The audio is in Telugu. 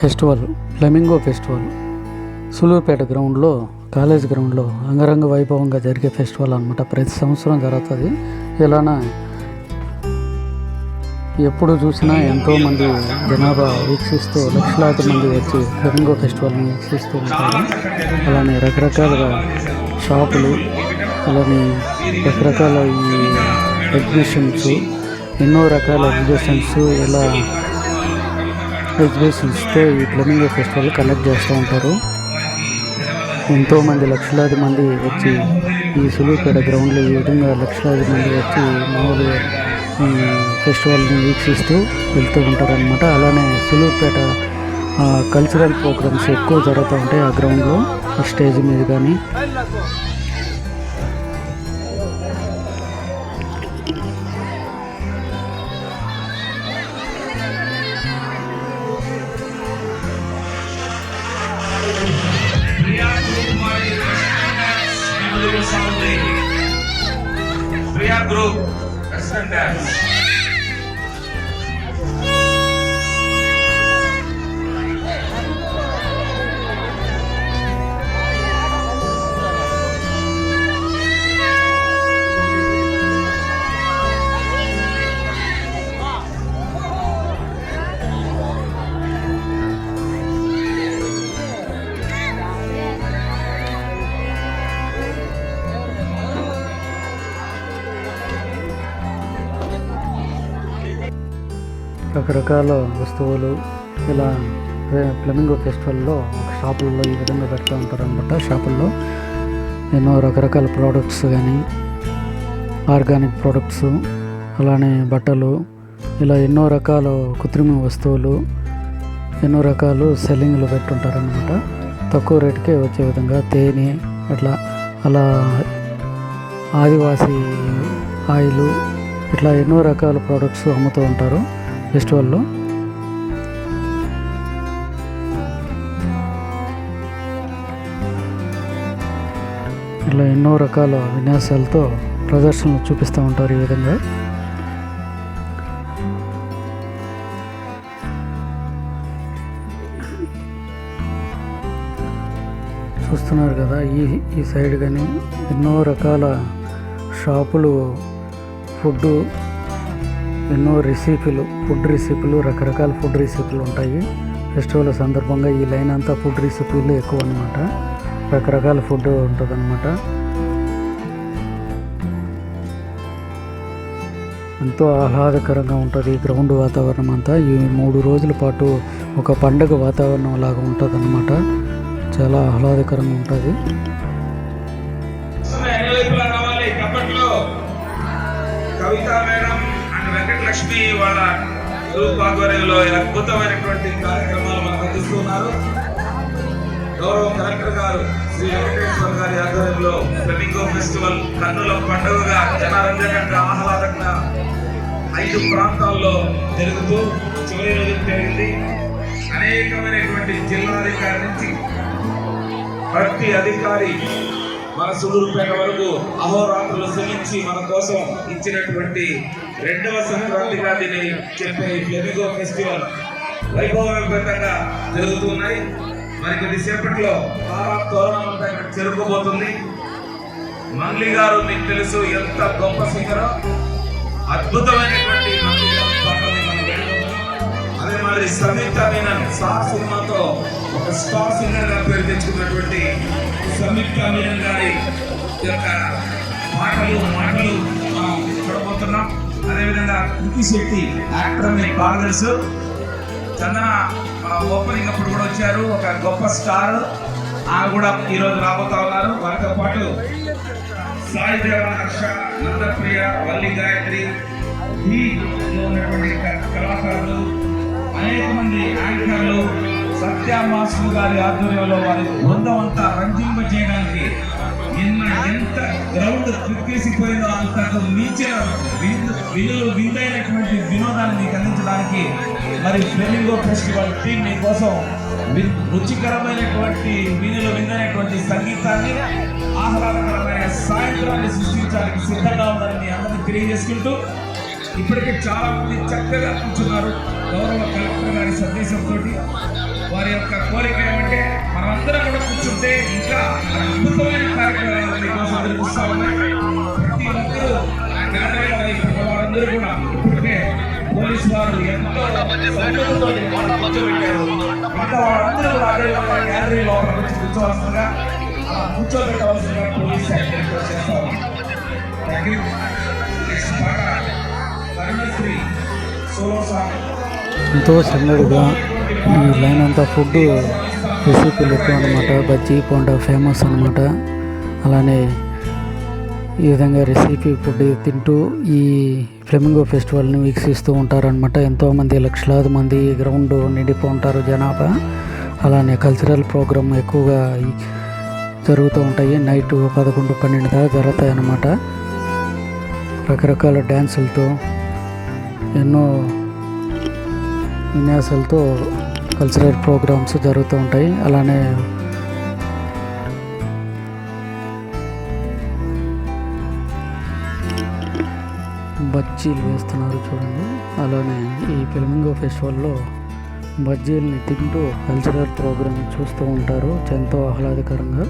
ఫెస్టివల్ ఫ్లెమింగో ఫెస్టివల్ సూలూరుపేట గ్రౌండ్లో కాలేజ్ గ్రౌండ్లో అంగరంగ వైభవంగా జరిగే ఫెస్టివల్ అనమాట. ప్రతి సంవత్సరం జరుగుతుంది. ఇలానా ఎప్పుడు చూసినా ఎంతోమంది జనాభా వీక్షిస్తూ లక్షలాది మంది వచ్చి ఫ్లెమింగో ఫెస్టివల్ని వీక్షిస్తూ ఉంటారు. అలానే రకరకాలుగా షాపులు, అలానే రకరకాల ఈ ఎగ్జిబిషన్స్, ఎన్నో రకాల ఎగ్జిబిషన్స్ ఎగ్జిబిషన్స్తో ఈ ఫ్లెమింగో ఫెస్టివల్ కండక్ట్ చేస్తూ ఉంటారు. ఎంతోమంది లక్షలాది మంది వచ్చి ఈ సూలూరుపేట గ్రౌండ్లో ఈ విధంగా లక్షలాది మంది వచ్చి మామూలుగా ఫెస్టివల్ని వీక్షిస్తూ వెళ్తూ ఉంటారనమాట. అలానే సూలూరుపేట కల్చరల్ ప్రోగ్రామ్స్ ఎక్కువ జరుగుతూ ఉంటాయి ఆ గ్రౌండ్లో, స్టేజ్ మీద కానీ. Priya Group, Western Dance. రకరకాల వస్తువులు ఇలా ఫ్లెమింగో ఫెస్టివల్లో ఒక షాపుల్లో ఈ విధంగా పెడుతూ ఉంటారు అనమాట. షాపుల్లో ఎన్నో రకరకాల ప్రోడక్ట్స్ కానీ, ఆర్గానిక్ ప్రోడక్ట్స్, అలానే బట్టలు, ఇలా ఎన్నో రకాల కృత్రిమ వస్తువులు, ఎన్నో రకాలు సెల్లింగ్లు పెట్టుంటారనమాట. తక్కువ రేటుకే వచ్చే విధంగా తేనె అలా ఆదివాసీ ఆయిలు, ఇట్లా ఎన్నో రకాల ప్రోడక్ట్స్ అమ్ముతూ ఉంటారు ఫెస్టివల్లో. ఇలా ఎన్నో రకాల విన్యాసాలతో ప్రదర్శనలు చూపిస్తూ ఉంటారు. ఈ విధంగా చూస్తున్నారు కదా, ఈ సైడ్ కానీ ఎన్నో రకాల షాపులు, ఎన్నో ఫుడ్ రెసిపీలు, రకరకాల ఫుడ్ రెసిపీలు ఉంటాయి. ఫెస్టివల్ సందర్భంగా ఈ లైన్ అంతా ఫుడ్ రెసిపీలు ఎక్కువ అనమాట. రకరకాల ఫుడ్ ఉంటుంది అనమాట. ఎంతో ఆహ్లాదకరంగా ఉంటుంది ఈ గ్రౌండ్ వాతావరణం అంతా. ఈ 3 రోజుల పాటు ఒక పండగ వాతావరణం లాగా ఉంటుంది అనమాట. చాలా ఆహ్లాదకరంగా ఉంటుంది. లక్ష్మి వాళ్ళ గ్రూప్ ఆధ్వర్యంలో అద్భుతమైనటువంటి కార్యక్రమాలు మనకు అందిస్తున్నారు. గౌరవ కలెక్టర్ గారు శ్రీ వెంకటేశ్వర గారి ఆధ్వర్యంలో ఫ్లెమింగో ఫెస్టివల్ కన్నుల పండుగగా జనరంజకంగా ఆహ్లాదంగా 5 ప్రాంతాల్లో జరుగుతూ చివరి రోజు జరిగింది. అనేకమైనటువంటి జిల్లాధికారి నుంచి ప్రతి అధికారి మన సూలూరుపేట వరకు అహోరాత్రులు శ్రమించి మన కోసం ఇచ్చినటువంటి 2వ సంక్రాంతిగా దీన్ని చెప్పే ఫ్లెమింగో ఫెస్టివల్ వైభవపేతంగా జరుగుతున్నాయి. మరి కొద్దిసేపట్లో తోరణం చెరుకోబోతుంది. మంగ్లీ గారు మీకు తెలుసు ఎంత గొప్ప సింగరో, అద్భుతమైనటువంటి అదే మరి సంయుక్త మీనన్ స్టార్ సినిమాతో ఒక స్టార్ సింగర్ గా పేరు తెచ్చుకున్నటువంటి సంయుక్త మీనన్ గారి యొక్క మాటలు మనం చూడబోతున్నాం. అదేవిధంగా కృతి శెట్టి యాక్టర్ మీకు బాగా తెలుసు. చందన ఓపెనింగ్ అప్పుడు కూడా వచ్చారు, ఒక గొప్ప స్టార్. ఆమె కూడా ఈరోజు రాబోతా ఉన్నారు. వారితో పాటు సాయి దేవ, హర్ష, నందప్రియ, వల్లి గాయత్రి, ఉన్నటువంటి కళాకారులు, అనేక మంది యాంకర్లు, సత్య మాస్టర్ గారి ఆధ్వర్యంలో వారి బృందం అంతా రంజింప చేయడానికి ఎంత గ్రౌండ్ క్రిక్కేసిపోయిందో అంతకు మించిన విందైనటువంటి వినోదాన్ని మీకు అందించడానికి మరి ఫ్లెమింగో ఫెస్టివల్ టీం మీకోసం రుచికరమైనటువంటి విందైనటువంటి సంగీతాన్ని, ఆహ్లాదకరమైన సాయంత్రాన్ని సృష్టించడానికి సిద్ధంగా ఉందని మీ అందరినీ తెలియజేసుకుంటూ ఇప్పటికే చాలా మంది చక్కగా కూర్చున్నారు. గౌరవ కలెక్టర్ గారి సందేశంతో వారి యొక్క కోరిక ఏమంటే మనమందరం కూడా కూర్చుంటే ఇంకా అద్భుతమైన కార్యక్రమాలు మీకోసం ఎదురుస్తూ ఉన్నాయి. ప్రతి ఒక్కరూ గ్యాదరింగ్ అయిపోయిన వారందరూ కూడా ఇప్పటికే పోలీసు వారు ఎంతో సౌకర్యంతో కూర్చోబెట్టారు. ఇంకా వాళ్ళందరూ కూడా అదే గ్యాదరింగ్ లోపల వచ్చి కూర్చోవలసిందిగా కూర్చోబెట్టవలసిందిగా పోలీస్ శాఖ రిక్వెస్ట్ చేస్తా ఉన్నాం. Thank you. నెక్స్ట్ పాట కరుణశ్రీ సోలో సాంగ్. ఎంతో సందడిగా ఈ లైన్ అంతా ఫుడ్ రెసిపీలు ఎక్కువ అనమాట. బజ్జీ పోండా ఫేమస్ అనమాట. అలానే ఈ విధంగా రెసిపీ ఫుడ్ తింటూ ఈ ఫ్లెమింగో ఫెస్టివల్ని వీక్షిస్తూ ఉంటారనమాట. ఎంతోమంది లక్షలాది మంది గ్రౌండ్ నిండిపో ఉంటారు జనాభా. అలానే కల్చరల్ ప్రోగ్రామ్ ఎక్కువగా జరుగుతూ ఉంటాయి. నైట్ 11-12 దాకా జరుగుతాయి అన్నమాట. రకరకాల డ్యాన్సులతో ఎన్నో విన్యాసాలతో కల్చరల్ ప్రోగ్రామ్స్ జరుగుతూ ఉంటాయి. అలానే బజ్జీలు వేస్తున్నారు చూడండి. అలానే ఈ ఫ్లెమింగో ఫెస్టివల్లో బజ్జీలని తింటూ కల్చరల్ ప్రోగ్రామ్ చూస్తూ ఉంటారు ఎంతో ఆహ్లాదకరంగా.